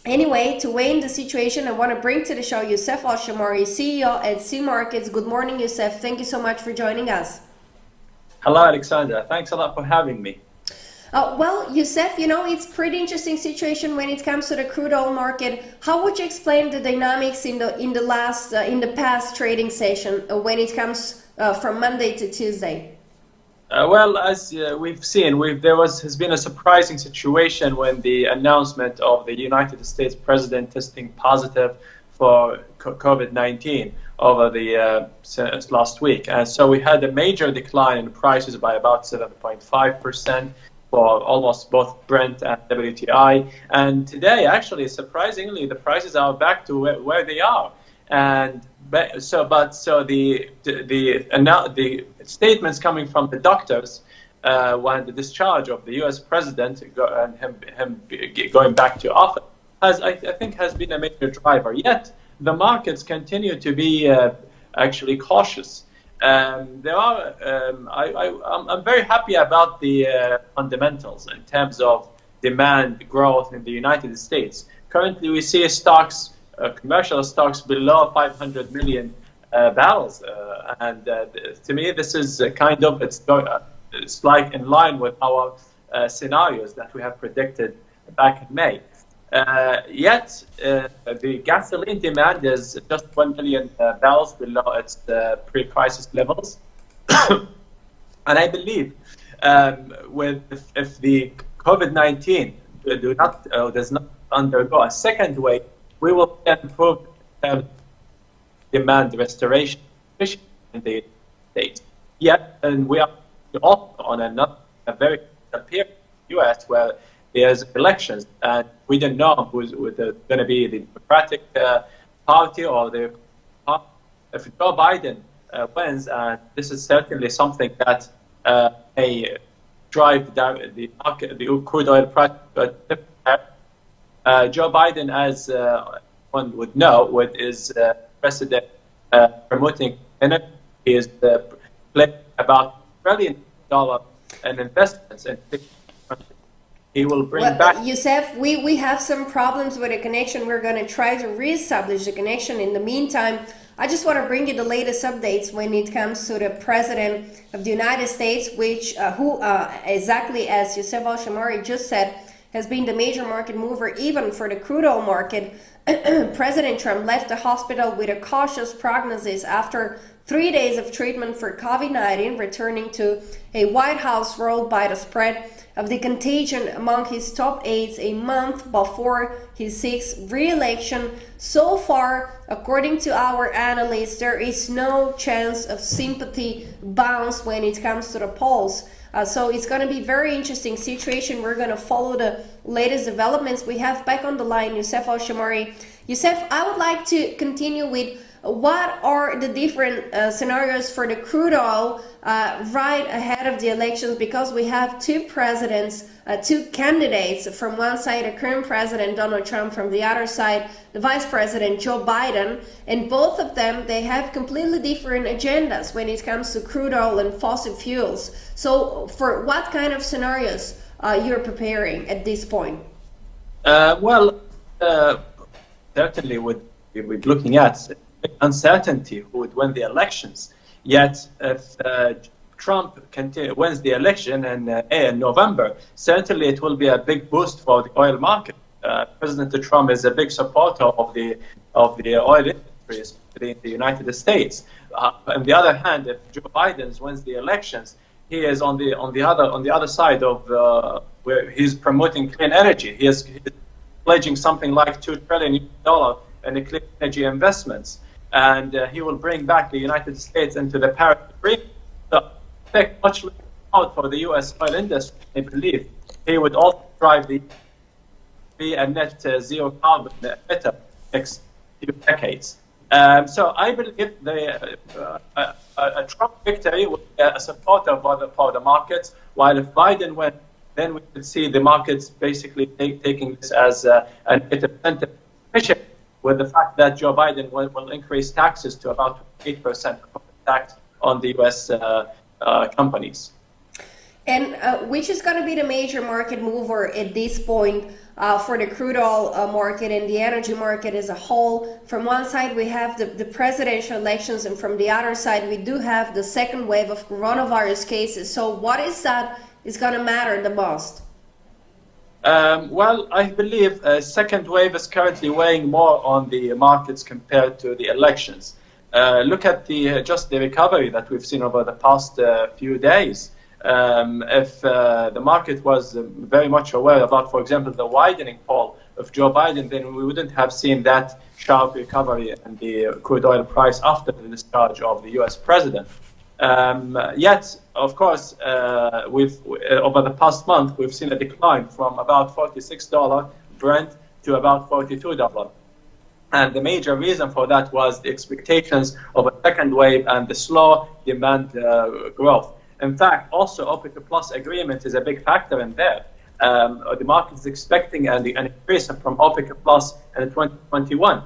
Anyway, to weigh in the situation, I want to bring to the show Yousef Alshammari, CEO at C Markets. Good morning, Yousef. Thank you so much for joining us. Hello, Alexandra. Thanks a lot for having me. Well, Yousef, it's pretty interesting situation when it comes to the crude oil market. How would you explain the dynamics in the past trading session when it comes from Monday to Tuesday? Well, as we've seen, has been a surprising situation when the announcement of the United States president testing positive for COVID-19 over the last week. And so we had a major decline in prices by about 7.5%. For almost both Brent and WTI, and today, actually, surprisingly, the prices are back to where they are. And so the statements coming from the doctors when the discharge of the U.S. president and him going back to office I think has been a major driver. Yet the markets continue to be actually cautious. I'm very happy about the fundamentals in terms of demand growth in the United States. Currently, we see stocks, commercial stocks, below 500 million barrels, and to me, this is it's like in line with our scenarios that we have predicted back in May. Yet, the gasoline demand is just 1 million barrels below its pre-crisis levels. And I believe if the COVID-19 does not undergo a second wave, we will improve demand restoration, especially in the United States. Yet, and we are also on a very period in the U.S. where there's elections, and we don't know who's going to be the Democratic Party or if Joe Biden wins, and this is certainly something that may drive the market, the crude oil price. But Joe Biden, as one would know, is president promoting energy. He is pledging about $1 trillion in investments in he will bring back. Yousef, we have some problems with the connection. We're going to try to reestablish the connection. In the meantime, I just want to bring you the latest updates when it comes to the President of the United States, who exactly as Yousef Alshammari just said, has been the major market mover even for the crude oil market. President Trump left the hospital with a cautious prognosis after 3 days of treatment for COVID-19, returning to a White House roiled by the spread of the contagion among his top aides a month before he seeks re-election. So far, according to our analysts, there is no chance of sympathy bounce when it comes to the polls. So it's going to be a very interesting situation. We're going to follow the latest developments. We have back on the line Yousef Alshammari. Yousef, I would like to continue with what are the different scenarios for the crude oil right ahead of the elections, because we have two presidents, two candidates. From one side, the current president, Donald Trump, from the other side, the vice president, Joe Biden, and both of them, they have completely different agendas when it comes to crude oil and fossil fuels. So for what kind of scenarios you're preparing at this point? Certainly we're looking at uncertainty who would win the elections. Yet, if Trump wins the election in November, certainly it will be a big boost for the oil market. President Trump is a big supporter of the oil industry, especially in the United States. On the other hand, if Joe Biden wins the elections, he is on the other side of where he's promoting clean energy. He is pledging something like $2 trillion in clean energy investments. And he will bring back the United States into the Paris Agreement. So, much out for the U.S. oil industry, I believe. He would also drive be a net zero carbon emitter next few decades. So I believe a Trump victory would be a supporter for the markets, while if Biden went, then we could see the markets basically taking this as an incentive, especially with the fact that Joe Biden will increase taxes to about 8% tax on the U.S. Companies. And which is going to be the major market mover at this point? for the crude oil market and the energy market as a whole. From one side, we have the presidential elections, and from the other side, we do have the second wave of coronavirus cases. So what is that is going to matter the most? Well, I believe a second wave is currently weighing more on the markets compared to the elections. Look at just the recovery that we've seen over the past few days. If the market was very much aware about, for example, the widening fall of Joe Biden, then we wouldn't have seen that sharp recovery in the crude oil price after the discharge of the U.S. president. Yet, of course, over the past month, we've seen a decline from about $46 Brent to about $42. And the major reason for that was the expectations of a second wave and the slow demand growth. In fact, also OPEC Plus agreement is a big factor in there. The market is expecting an increase from OPEC Plus in 2021.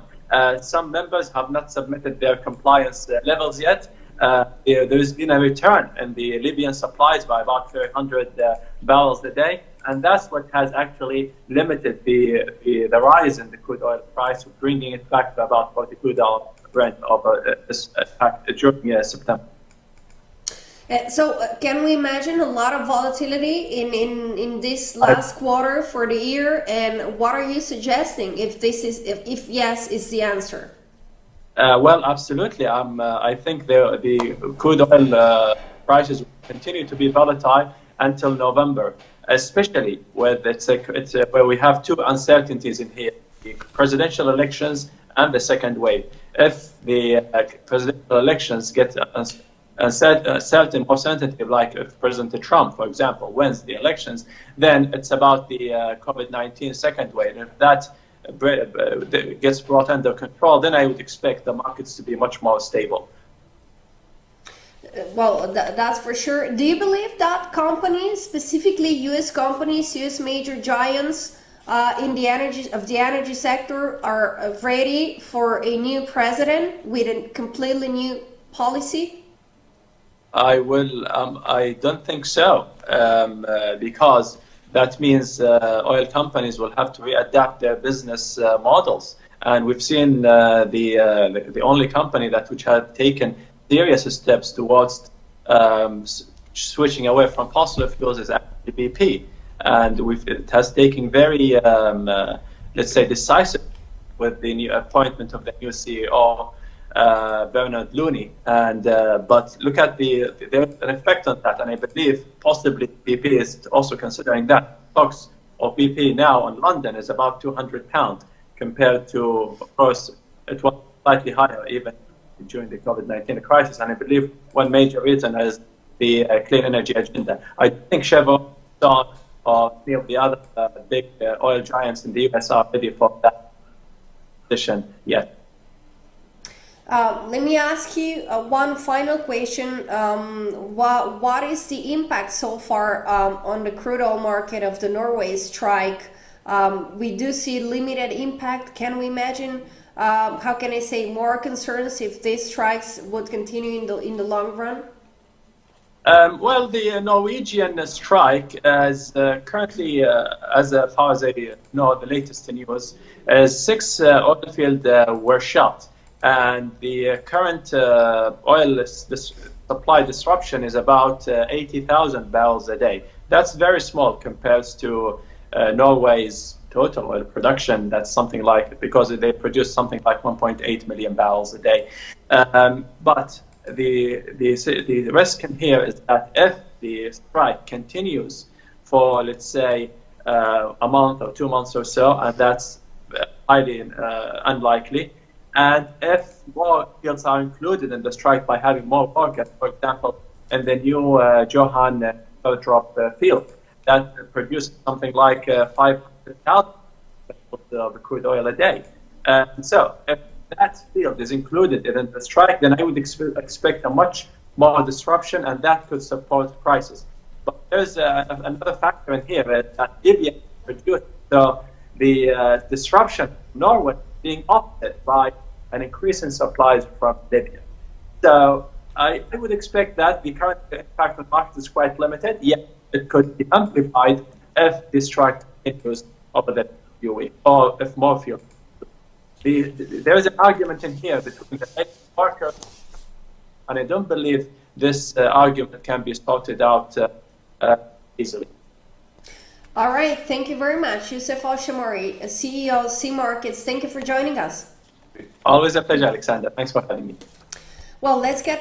Some members have not submitted their compliance levels yet. There's been a return in the Libyan supplies by about 300 barrels a day, and that's what has actually limited the rise in the crude oil price, bringing it back to about $42 Brent during September. So can we imagine a lot of volatility in this last quarter for the year? And what are you suggesting if yes is the answer? Well, absolutely. I think the crude oil prices will continue to be volatile until November, especially where where we have two uncertainties in here: the presidential elections and the second wave. If the presidential elections get certain more sensitive, like if President Trump, for example, wins the elections, then it's about the COVID-19 second wave. And if that gets brought under control, then I would expect the markets to be much more stable. Well, that's for sure. Do you believe that companies, specifically U.S. companies, U.S. major giants in the energy sector, are ready for a new president with a completely new policy? I don't think so, because that means oil companies will have to readapt their business models. And we've seen the only company which had taken serious steps towards switching away from fossil fuels is actually BP. And it has taken very, let's say, decisive with the new appointment of the new CEO, Bernard Looney, but look at there's an effect on that, and I believe possibly BP is also considering that. Stocks of BP now in London is about £200 compared to, of course, it was slightly higher even during the COVID-19 crisis, and I believe one major reason is the clean energy agenda. I think Chevron, or any of the other big oil giants in the US are ready for that position yet. Let me ask you one final question. What is the impact so far on the crude oil market of the Norway strike? We do see limited impact. Can we imagine, how can I say, more concerns if these strikes would continue in the long run? Well, the Norwegian strike is currently, as far as I know, the latest news, 6 oil fields were shut. And the current oil supply disruption is about 80,000 barrels a day. That's very small compared to Norway's total oil production. That's something like, because they produce something like 1.8 million barrels a day. But the risk in here is that if the strike continues for, let's say, a month or 2 months or so, and that's highly unlikely, and if more fields are included in the strike by having more workers, for example, in the new Johan Sverdrup field, that produces something like 500,000 of the crude oil a day. So if that field is included in the strike, then I would expect a much more disruption, and that could support prices. But there's another factor in here that Libya produced. So the disruption in Norway being offset by an increase in supplies from Libya. So I would expect that the current impact on the market is quite limited, yet it could be amplified if the strike continues over the fuel, if more fuel. There is an argument in here between the workers, and I don't believe this argument can be sorted out easily. All right, thank you very much, Yousef Alshammari, CEO of Sea Markets. Thank you for joining us. Always a pleasure, Alexander. Thanks for having me. Well, let's get